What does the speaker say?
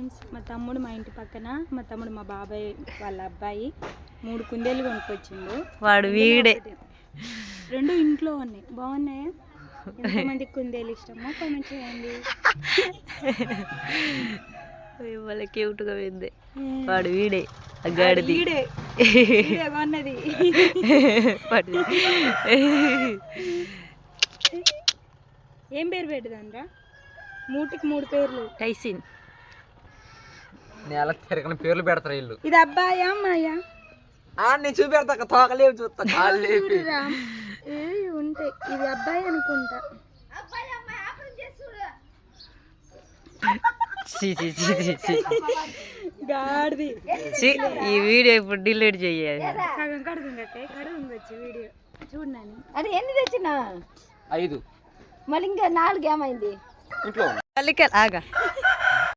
Friends, మా తమ్ముడు మా ఇంటి పక్కన, మా తమ్ముడు మా బాబాయ్ వాళ్ళ అబ్బాయి 3 కుందేలు కొనుక్కొచ్చిండు. వాడు వీడే. 2 ఇంట్లో ఉన్నాయి. బాగున్నాయా? ఎంతమందికి కుందేలు ఇష్టమో కామెంట్ చేయండి. వాళ్ళ క్యూట్గా ఉంది. వాడు వీడే అగాడిది. కొన్నది. ఏం పేరు పెడదాంరా? 3కి 3 పేర్లు. టైసిన్. నేల తిరగని పేర్లు పెడతారు వీళ్ళు. ఇది అబ్బాయా అమ్మాయా? నేను చూపెడతా, తోకలేవు చూస్తా. ఉంటాయి. ఇది అబ్బాయి అనుకుంటా. గాడిది. ఈ వీడియో ఇప్పుడు డిలీట్ చేయాలి. సగం కడుగుంది వచ్చి వీడియో చూడని. అది ఎన్ని తెచ్చినా? 5. మళ్ళీ ఇంకా 4 ఏమైంది ఇంట్లో ఆగా